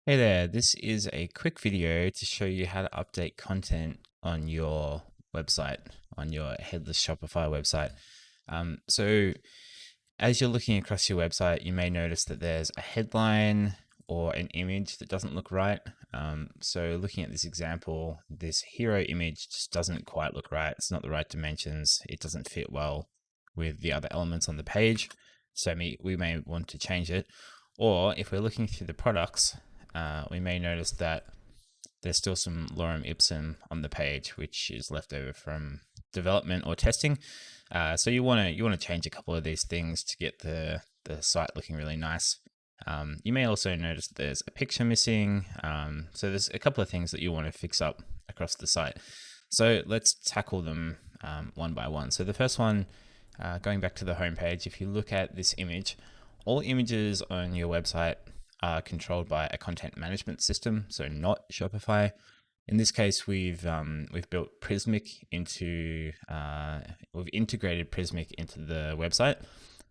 Hey there, this is a quick video to show you how to update content on your website, on your Headless Shopify website. So as you're looking across your website, you may notice that there's a headline or an image that doesn't look right. So looking at this example, this hero image just doesn't quite look right. It's not the right dimensions. It doesn't fit well with the other elements on the page. So we may want to change it. Or if we're looking through the products, we may notice that there's still some lorem ipsum on the page, which is left over from development or testing. So you want to change a couple of these things to get the site looking really nice. You may also notice that there's a picture missing. So there's a couple of things that you want to fix up across the site. So let's tackle them one by one. So the first one, going back to the home page, if you look at this image, all images on your website are controlled by a content management system, so not Shopify. In this case, we've built Prismic into we've integrated Prismic into the website.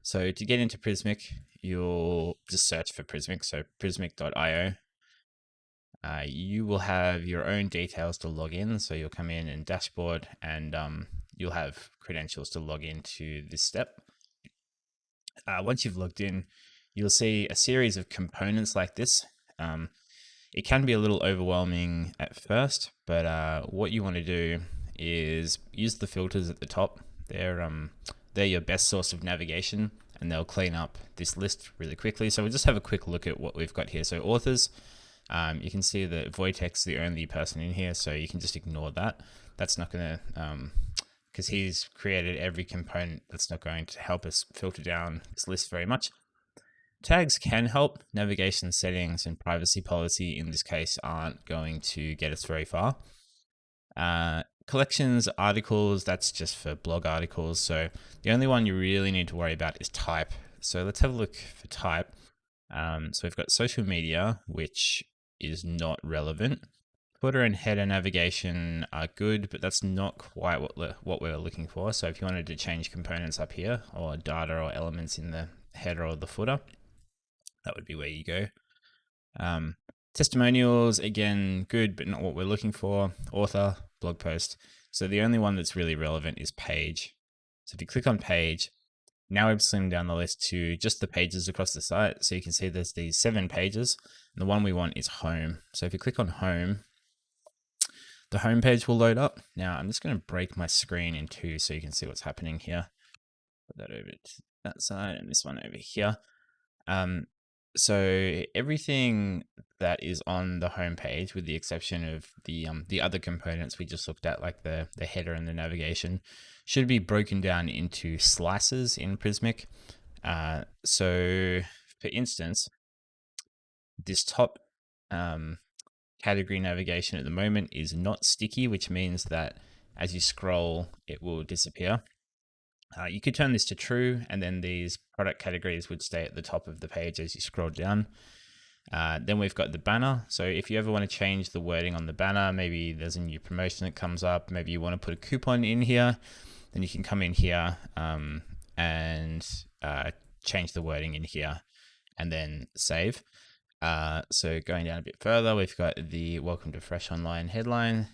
So to get into Prismic, you'll just search for Prismic, so prismic.io. You will have your own details to log in, so you'll come in and dashboard, and you'll have credentials to log into this step. Once you've logged in, you'll see a series of components like this. It can be a little overwhelming at first, but what you want to do is use the filters at the top. They're your best source of navigation, and they'll clean up this list really quickly. So we'll just have a quick look at what we've got here. So authors, you can see that Wojtek's the only person in here, so you can just ignore that. That's not going to, because he's created every component, that's not going to help us filter down this list very much. Tags can help. Navigation settings and privacy policy in this case aren't going to get us very far. Collections, articles, that's just for blog articles. So the only one you really need to worry about is type. So let's have a look for type. So we've got social media, which is not relevant. Footer and header navigation are good, but that's not quite what we're looking for. So if you wanted to change components up here, or data or elements in the header or the footer, that would be where you go. Testimonials, again, good, but not what we're looking for. Author, blog post. So the only one that's really relevant is page. So if you click on page, now we've slimmed down the list to just the pages across the site. So you can see there's these 7 pages, and the one we want is home. So if you click on home, the home page will load up. Now I'm just going to break my screen in two so you can see what's happening here. Put that over to that side and this one over here. So everything that is on the home page, with the exception of the other components we just looked at, like the header and the navigation, should be broken down into slices in Prismic. So for instance, this top category navigation at the moment is not sticky, which means that as you scroll, it will disappear. You could turn this to true, and then these product categories would stay at the top of the page as you scroll down. Then we've got the banner. So if you ever want to change the wording on the banner, maybe there's a new promotion that comes up, maybe you want to put a coupon in here, then you can come in here and change the wording in here and then save. So going down a bit further, we've got the Welcome to Fresh Online headline,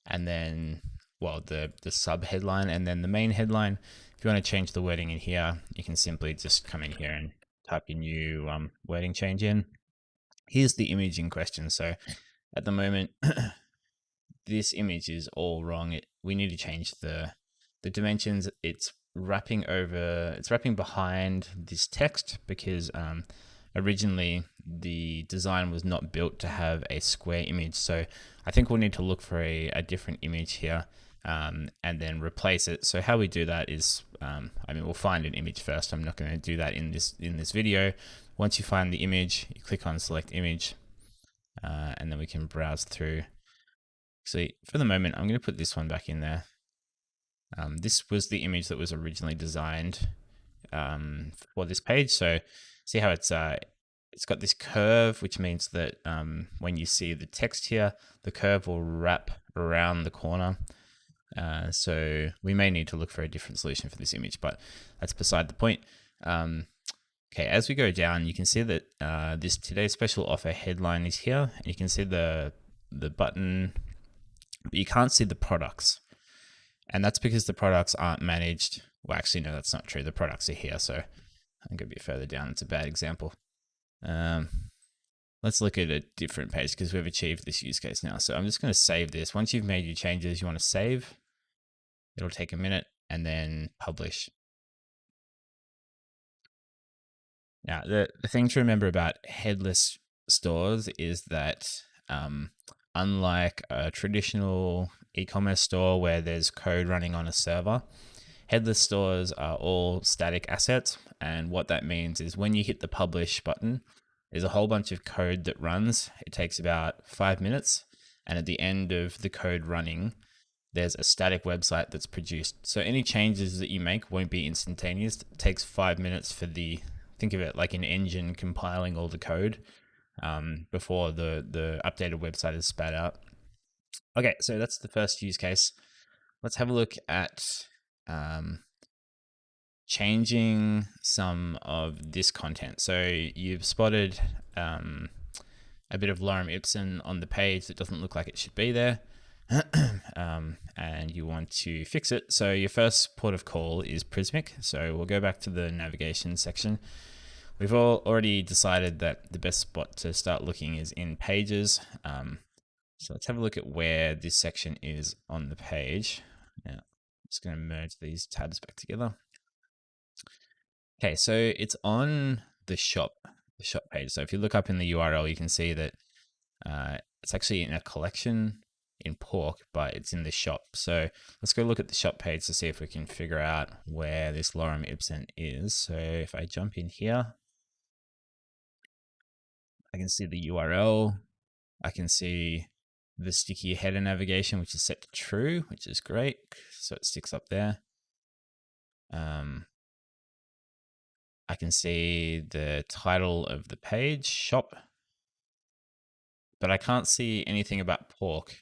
and then, well, the sub headline, and then the main headline. If you want to change the wording in here, you can simply just come in here and type your new wording change in. Here's the image in question. So at the moment, this image is all wrong. We need to change the dimensions. It's wrapping behind this text because originally the design was not built to have a square image. So I think we'll need to look for a different image here and then replace it. So how we do that is, we'll find an image first. I'm not going to do that in this video. Once you find the image, you click on select image, and then we can browse through. So for the moment, I'm going to put this one back in there. This was the image that was originally designed for this page. So see how it's got this curve, which means that when you see the text here, the curve will wrap around the corner. So we may need to look for a different solution for this image, but that's beside the point. Okay, as we go down, you can see that this today's special offer headline is here, and you can see the button, but you can't see the products. And that's because the products aren't managed. Well, actually, no, that's not true. The products are here. So I'm going to be further down. It's a bad example. Let's look at a different page because we've achieved this use case now. So I'm just going to save this. Once you've made your changes, you want to save. It'll take a minute and then publish. Now, the thing to remember about headless stores is that unlike a traditional e-commerce store where there's code running on a server, headless stores are all static assets. And what that means is when you hit the publish button, there's a whole bunch of code that runs. It takes about 5 minutes. And at the end of the code running, there's a static website that's produced. So any changes that you make won't be instantaneous. It takes 5 minutes for think of it like an engine compiling all the code before the updated website is spat out. Okay, so that's the first use case. Let's have a look at changing some of this content. So you've spotted a bit of lorem ipsum on the page that doesn't look like it should be there. And you want to fix it. So your first port of call is Prismic. So we'll go back to the navigation section. We've already decided that the best spot to start looking is in pages. So let's have a look at where this section is on the page. Now, I'm just going to merge these tabs back together. Okay, so it's on the shop page. So if you look up in the URL, you can see that it's actually in a collection in pork, but it's in the shop. So let's go look at the shop page to see if we can figure out where this lorem ipsum is. So if I jump in here, I can see the URL. I can see the sticky header navigation, which is set to true, which is great. So it sticks up there. I can see the title of the page, shop, but I can't see anything about pork.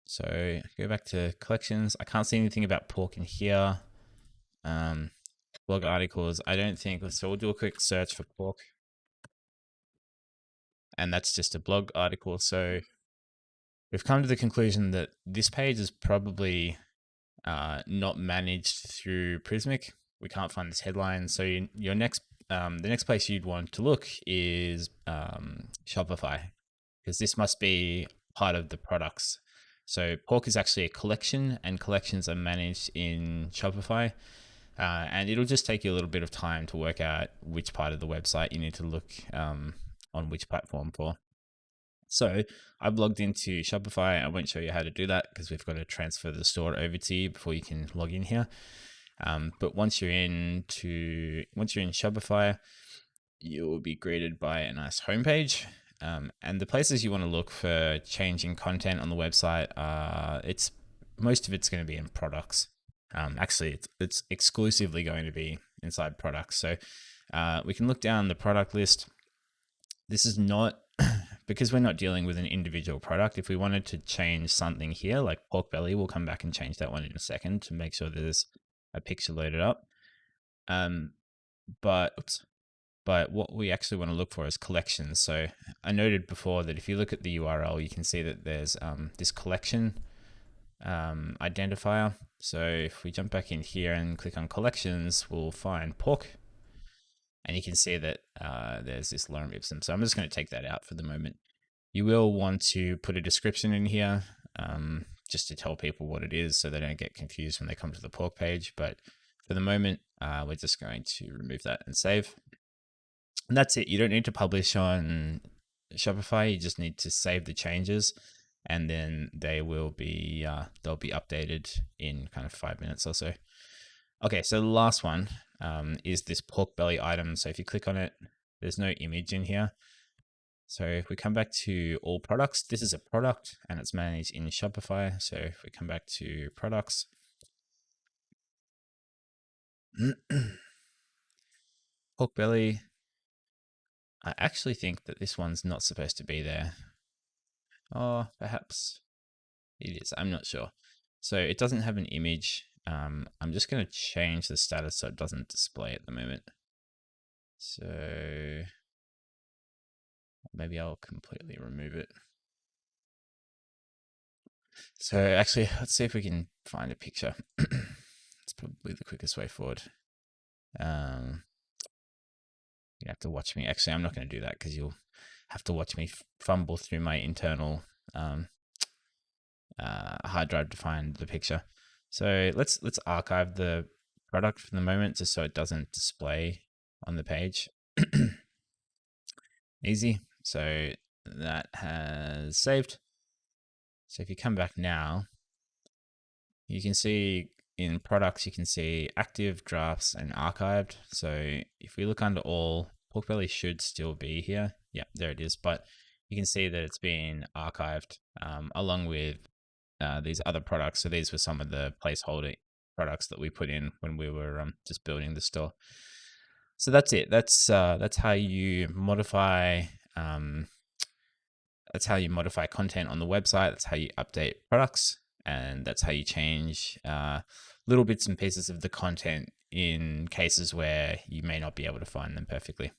So go back to collections. I can't see anything about pork in here. Blog articles, I don't think. So we'll do a quick search for pork. And that's just a blog article. So we've come to the conclusion that this page is probably not managed through Prismic. We can't find this headline. So your next, the next place you'd want to look is Shopify, because this must be part of the products. So pork is actually a collection, and collections are managed in Shopify. And it'll just take you a little bit of time to work out which part of the website you need to look on which platform for. So I've logged into Shopify. I won't show you how to do that because we've got to transfer the store over to you before you can log in here. But once you're in Shopify, you will be greeted by a nice homepage. And the places you want to look for changing content on the website, most of it's going to be in products. Actually, it's exclusively going to be inside products. So we can look down the product list. This is not, because we're not dealing with an individual product. If we wanted to change something here, like pork belly, we'll come back and change that one in a second to make sure there's a picture loaded up. But what we actually want to look for is collections. So I noted before that if you look at the URL, you can see that there's this collection identifier. So if we jump back in here and click on collections, we'll find pork. And you can see that there's this lorem ipsum. So I'm just going to take that out for the moment. You will want to put a description in here just to tell people what it is so they don't get confused when they come to the pork page. But for the moment, we're just going to remove that and save. And that's it. You don't need to publish on Shopify. You just need to save the changes, and then they will be they'll be updated in kind of 5 minutes or so. Okay, so the last one is this pork belly item. So if you click on it, there's no image in here. So if we come back to all products, this is a product and it's managed in Shopify. So if we come back to products, pork belly, I actually think that this one's not supposed to be there. Oh, perhaps it is. I'm not sure. So it doesn't have an image. I'm just going to change the status so it doesn't display at the moment. So maybe I'll completely remove it. So actually, let's see if we can find a picture. It's probably the quickest way forward. You have to watch me. Actually, I'm not going to do that because you'll have to watch me fumble through my internal hard drive to find the picture. So let's archive the product for the moment, just so it doesn't display on the page. Easy. So that has saved. So if you come back now, you can see in products, you can see active, drafts, and archived. So if we look under all, pork belly should still be here. Yeah, there it is. But you can see that it's been archived along with these other products. So these were some of the placeholder products that we put in when we were just building the store. So that's it. That's how you modify. That's how you modify content on the website. That's how you update products, and that's how you change little bits and pieces of the content in cases where you may not be able to find them perfectly.